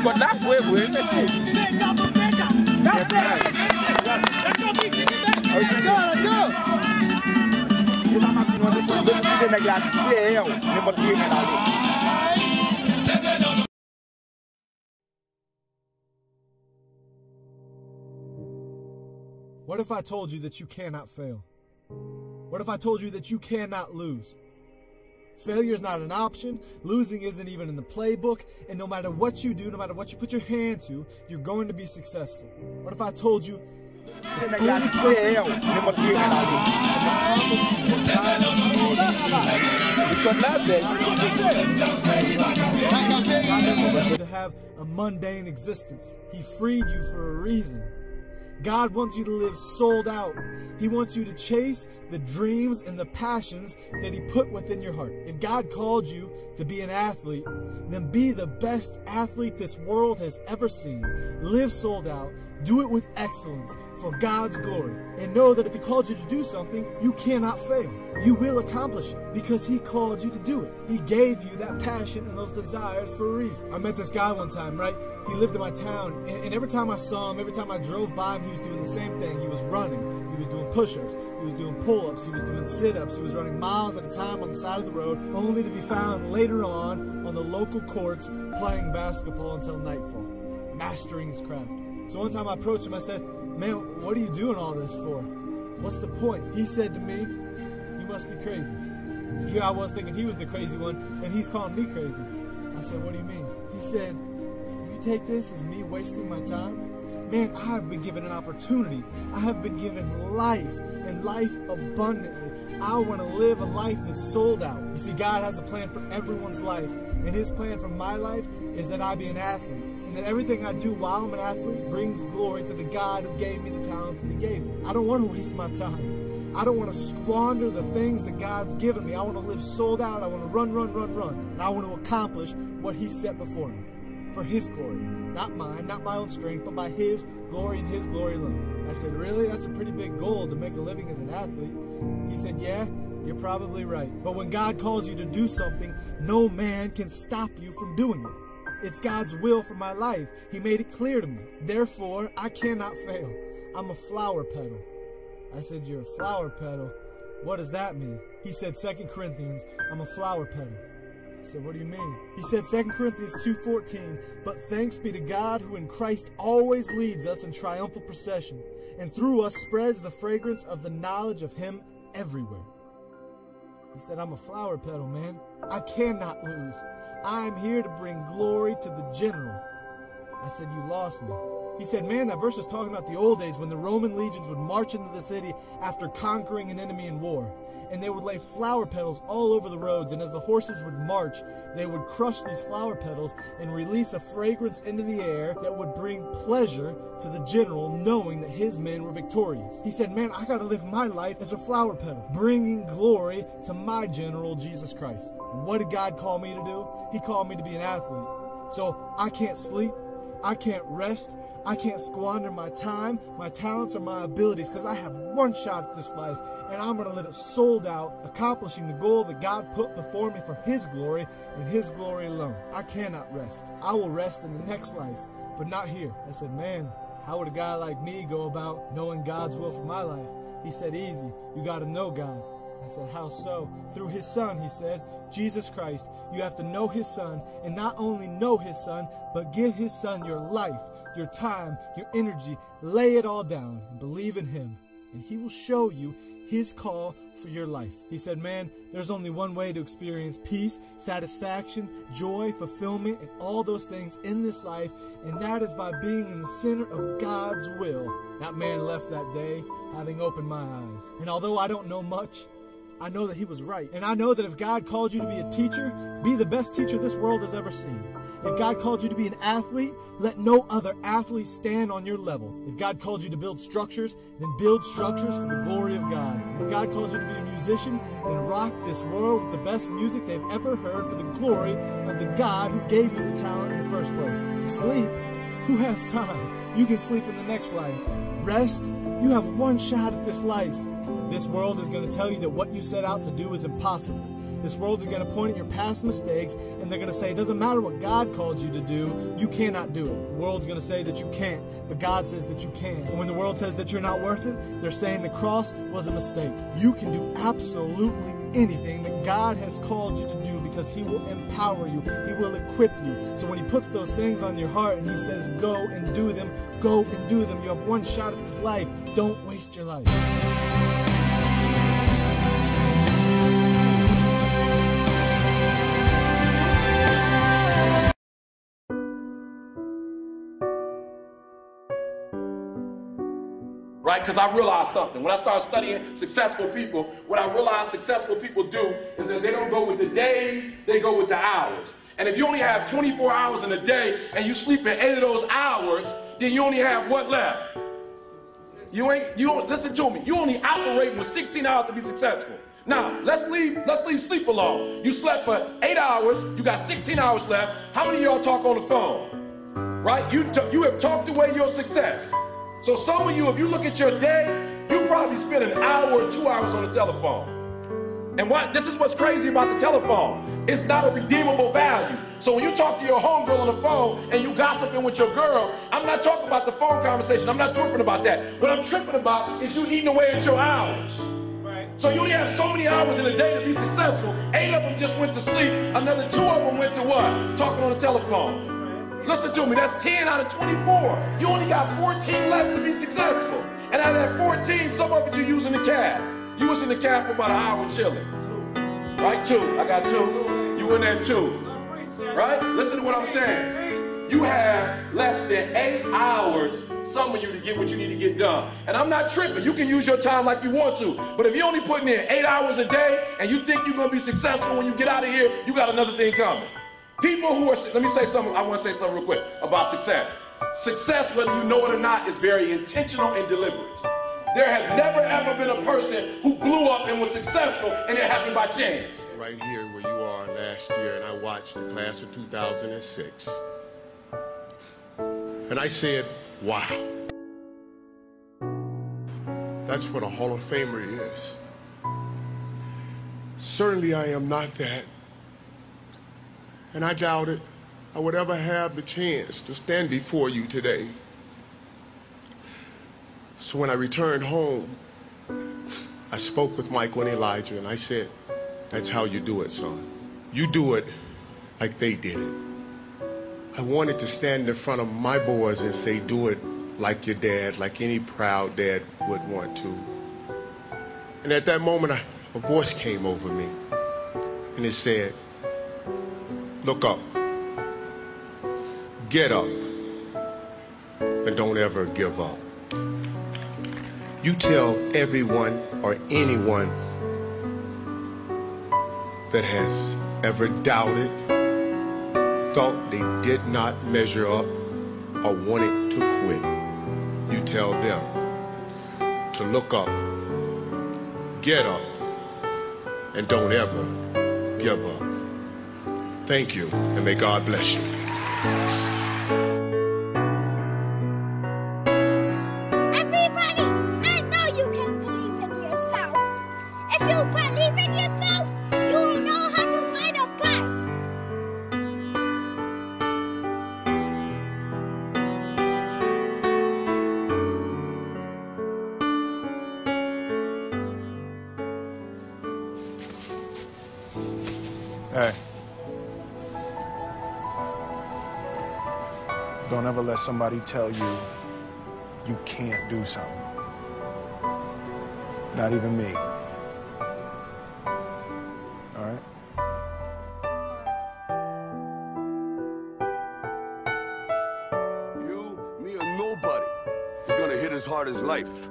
But that's where we're let's go. What if I told you that you cannot fail? What if I told you that you cannot lose? Failure is not an option, losing isn't even in the playbook, and no matter what you do, no matter what you put your hand to, you're going to be successful. What if I told you the only person to have a mundane existence? He freed you for a reason. God wants you to live sold out. He wants you to chase the dreams and the passions that He put within your heart. If God called you to be an athlete, then be the best athlete this world has ever seen. Live sold out. Do it with excellence for God's glory. And know that if He called you to do something, you cannot fail. You will accomplish it because He called you to do it. He gave you that passion and those desires for a reason. I met this guy one time, right? He lived in my town, and every time I saw him, every time I drove by him, he was doing the same thing. He was running. He was doing push-ups. He was doing pull-ups. He was doing sit-ups. He was running miles at a time on the side of the road, only to be found later on the local courts playing basketball until nightfall, mastering his craft. So one time I approached him, I said, "Man, what are you doing all this for? What's the point?" He said to me, "You must be crazy." Here I was thinking he was the crazy one, and he's calling me crazy. I said, "What do you mean?" He said, "You take this as me wasting my time? Man, I have been given an opportunity. I have been given life, and life abundantly. I want to live a life that's sold out." You see, God has a plan for everyone's life, and His plan for my life is that I be an athlete. And that everything I do while I'm an athlete brings glory to the God who gave me the talents that He gave me. I don't want to waste my time. I don't want to squander the things that God's given me. I want to live sold out. I want to run. And I want to accomplish what He set before me for His glory. Not mine, not my own strength, but by His glory and His glory alone. I said, "Really? That's a pretty big goal to make a living as an athlete." He said, "Yeah, you're probably right. But when God calls you to do something, no man can stop you from doing it. It's God's will for my life. He made it clear to me. Therefore, I cannot fail. I'm a flower petal." I said, "You're a flower petal? What does that mean?" He said, 2 Corinthians, I'm a flower petal. I said, "What do you mean?" He said, 2 Corinthians 2:14, "But thanks be to God who in Christ always leads us in triumphal procession, and through us spreads the fragrance of the knowledge of Him everywhere." He said, "I'm a flower petal, man. I cannot lose. I'm here to bring glory to the general." I said, "You lost me." He said, "Man, that verse is talking about the old days when the Roman legions would march into the city after conquering an enemy in war. And they would lay flower petals all over the roads, and as the horses would march, they would crush these flower petals and release a fragrance into the air that would bring pleasure to the general, knowing that his men were victorious." He said, "Man, I got to live my life as a flower petal, bringing glory to my general, Jesus Christ." And what did God call me to do? He called me to be an athlete. So I can't sleep. I can't rest. I can't squander my time, my talents, or my abilities, because I have one shot at this life, and I'm going to live it sold out, accomplishing the goal that God put before me for His glory and His glory alone. I cannot rest. I will rest in the next life, but not here. I said, "Man, how would a guy like me go about knowing God's will for my life?" He said, "Easy. You got to know God." I said, "How so?" "Through His Son," he said, "Jesus Christ. You have to know His Son, and not only know His Son, but give His Son your life, your time, your energy. Lay it all down and believe in Him, and He will show you His call for your life." He said, "Man, there's only one way to experience peace, satisfaction, joy, fulfillment, and all those things in this life, and that is by being in the center of God's will." That man left that day having opened my eyes. And although I don't know much, I know that he was right. And I know that if God called you to be a teacher, be the best teacher this world has ever seen. If God called you to be an athlete, let no other athlete stand on your level. If God called you to build structures, then build structures for the glory of God. If God calls you to be a musician, then rock this world with the best music they've ever heard for the glory of the God who gave you the talent in the first place. Sleep? Who has time? You can sleep in the next life. Rest? You have one shot at this life. This world is going to tell you that what you set out to do is impossible. This world is going to point at your past mistakes, and they're going to say, it doesn't matter what God called you to do, you cannot do it. The world's going to say that you can't, but God says that you can. And when the world says that you're not worth it, they're saying the cross was a mistake. You can do absolutely anything that God has called you to do because He will empower you. He will equip you. So when He puts those things on your heart and He says, go and do them, go and do them. You have one shot at this life. Don't waste your life. Right? Because I realized something. When I started studying successful people, what I realized successful people do is that they don't go with the days, they go with the hours. And if you only have 24 hours in a day and you sleep in 8 of those hours, then you only have what left? Listen to me. You only operate with 16 hours to be successful. Now, let's leave sleep alone. You slept for 8 hours, you got 16 hours left. How many of y'all talk on the phone? Right? You have talked away your success. So some of you, if you look at your day, you probably spend an hour or 2 hours on the telephone. And this is what's crazy about the telephone. It's not a redeemable value. So when you talk to your homegirl on the phone and you gossiping with your girl, I'm not talking about the phone conversation. I'm not tripping about that. What I'm tripping about is you eating away at your hours. Right. So you only have so many hours in a day to be successful. 8 of them just went to sleep. Another 2 of them went to what? Talking on the telephone. Listen to me, that's 10 out of 24. You only got 14 left to be successful. And out of that 14, some of it you using the cab. You was in the cab for about an hour chilling. Right, 2. I got 2. You in there 2. Right? Listen to what I'm saying. You have less than 8 hours, some of you, to get what you need to get done. And I'm not tripping. You can use your time like you want to. But if you're only putting in 8 hours a day and you think you're going to be successful when you get out of here, you got another thing coming. People who are, let me say something, I want to say something real quick about success. Success, whether you know it or not, is very intentional and deliberate. There has never ever been a person who blew up and was successful and it happened by chance. Right here where you are last year, and I watched the class of 2006. And I said, wow. That's what a Hall of Famer is. Certainly I am not that. And I doubted I would ever have the chance to stand before you today. So when I returned home, I spoke with Michael and Elijah, and I said, that's how you do it, son. You do it like they did it. I wanted to stand in front of my boys and say, do it like your dad, like any proud dad would want to. And at that moment, a voice came over me, and it said, look up, get up, and don't ever give up. You tell everyone or anyone that has ever doubted, thought they did not measure up, or wanted to quit, you tell them to look up, get up, and don't ever give up. Thank you, and may God bless you. Everybody, I know you can believe in yourself. If you believe in yourself, you will know how to ride a bike. Hey. Don't ever let somebody tell you you can't do something. Not even me. All right? You, me, or nobody is gonna hit as hard as life.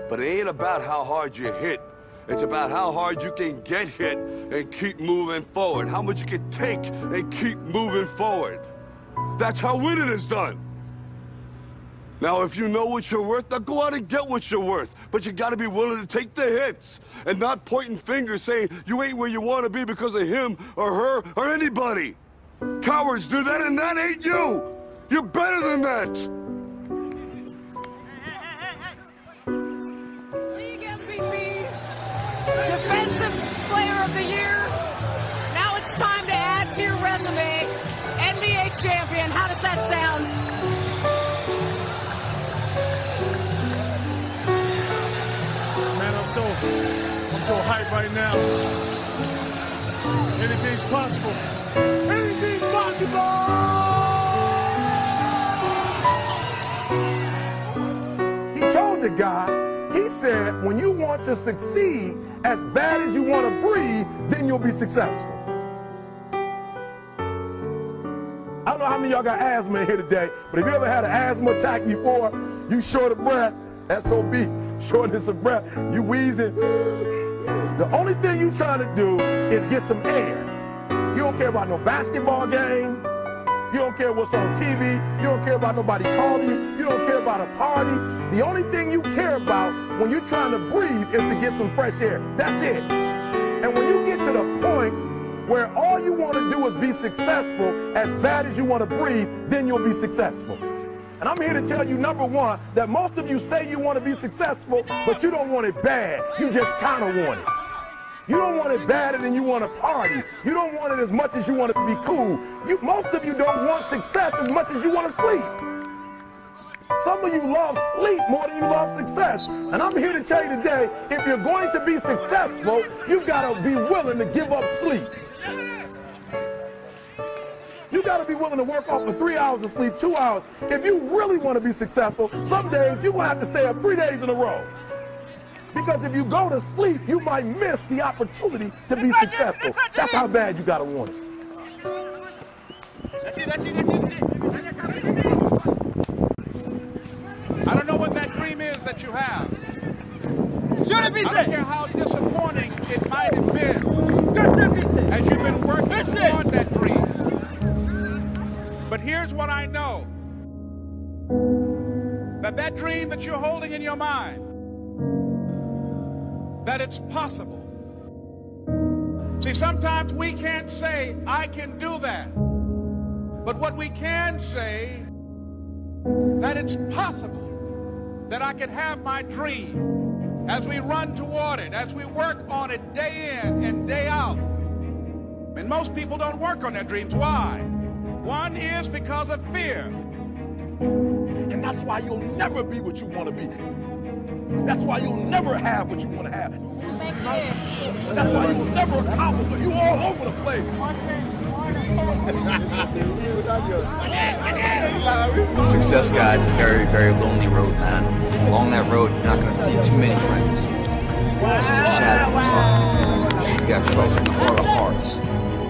But it ain't about how hard you hit. It's about how hard you can get hit and keep moving forward. How much you can take and keep moving forward. That's how winning is done. Now, if you know what you're worth, now go out and get what you're worth. But you gotta be willing to take the hits and not pointing fingers saying you ain't where you wanna be because of him or her or anybody. Cowards do that, and that ain't you. You're better than that. We can beat me. add to your resume, NBA champion. How does that sound? Man, I'm so hyped right now. Anything's possible. Anything's possible! He told the guy, he said, when you want to succeed as bad as you want to breathe, then you'll be successful. I don't know how many of y'all got asthma in here today, but if you ever had an asthma attack before, you short of breath, SOB, shortness of breath, you wheezing. The only thing you trying to do is get some air. You don't care about no basketball game. You don't care what's on TV. You don't care about nobody calling you. You don't care about a party. The only thing you care about when you're trying to breathe is to get some fresh air. That's it. And when you get to the point where all you want to do is be successful as bad as you want to breathe, then you'll be successful. And I'm here to tell you, number one, that most of you say you want to be successful, but you don't want it bad. You just kind of want it. You don't want it badder than you want to party. You don't want it as much as you want to be cool. Most of you don't want success as much as you want to sleep. Some of you love sleep more than you love success. And I'm here to tell you today, if you're going to be successful, you've got to be willing to give up sleep. You got to be willing to work off for 3 hours of sleep, 2 hours. If you really want to be successful, some days you're going to have to stay up 3 days in a row. Because if you go to sleep, you might miss the opportunity to be successful. That's how bad you got to want it. I don't know what that dream is that you have. I don't care how disappointing it might have been as you've been working toward that dream. But here's what I know. That dream that you're holding in your mind, that it's possible. See, sometimes we can't say, I can do that. But what we can say, that it's possible that I can have my dream as we run toward it, as we work on it day in and day out. And most people don't work on their dreams. Why? One is because of fear. And that's why you'll never be what you want to be. That's why you'll never have what you want to have. That's why you'll never accomplish it. You all over the place. Success, guys, a very, very lonely road, man. Along that road, you're not going to see too many friends. You'll see the shadows. You got to trust in the heart of hearts.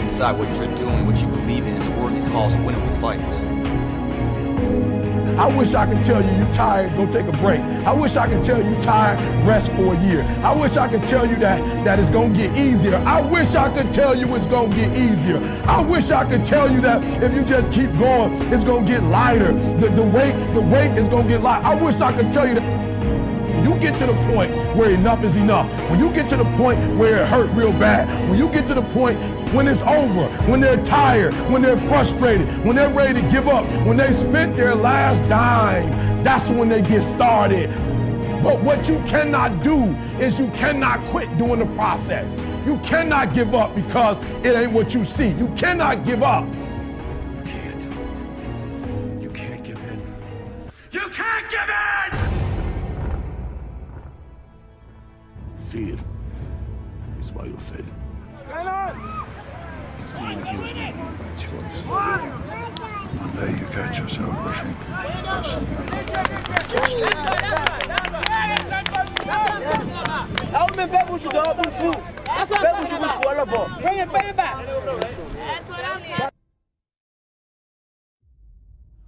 Inside what you're doing, what you believe in, is a worthy cause, a winnable fight. I wish I could tell you you're tired, go take a break. I wish I could tell you tired, rest for a year. I wish I could tell you that it's going to get easier. I wish I could tell you it's going to get easier. I wish I could tell you that if you just keep going, it's going to get lighter. The weight is going to get lighter. I wish I could tell you that. When you get to the point where enough is enough, when you get to the point where it hurt real bad, when you get to the point when it's over, when they're tired, when they're frustrated, when they're ready to give up, when they spent their last dime, that's when they get started. But what you cannot do is you cannot quit doing the process. You cannot give up because it ain't what you see. You cannot give up. You can't give in. You can't give in! Fear is why you're failing. There you got yourself, Russian.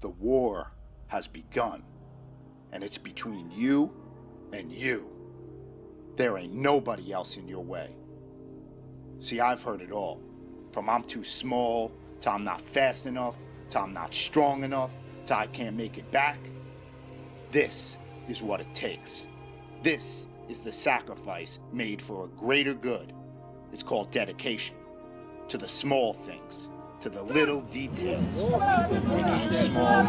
The war has begun, and it's between you and you. There ain't nobody else in your way. See, I've heard it all. From I'm too small, to I'm not fast enough, to I'm not strong enough, to I can't make it back. This is what it takes. This is the sacrifice made for a greater good. It's called dedication. To the small things, to the little details. We need small,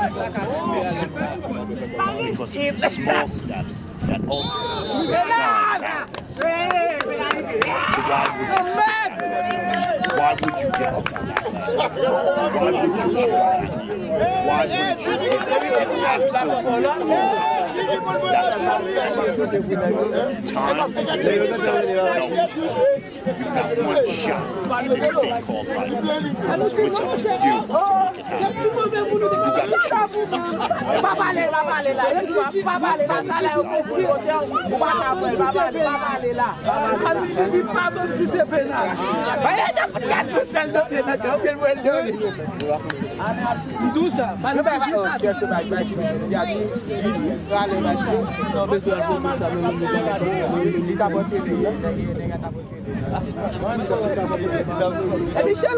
simple, because it's the small steps that ultimately design. So why would you sit? Why would you give up on that? Why would you try? Why would you You got one shot at this thing called life. And it's with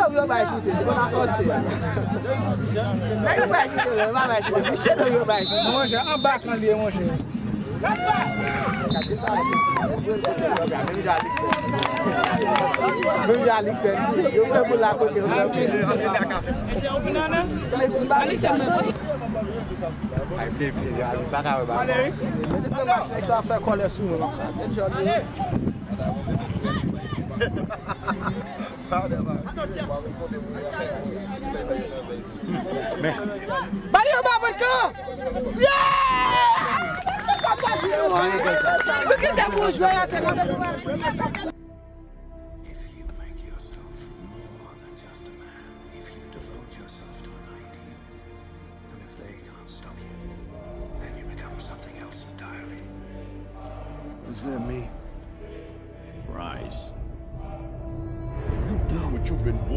you to make it I'm back on the emotion. Look at that bush right out there. If you make yourself more than just a man, if you devote yourself to an ideal, and if they can't stop you, then you become something else entirely. What's that mean? Rise. You do what you've been born.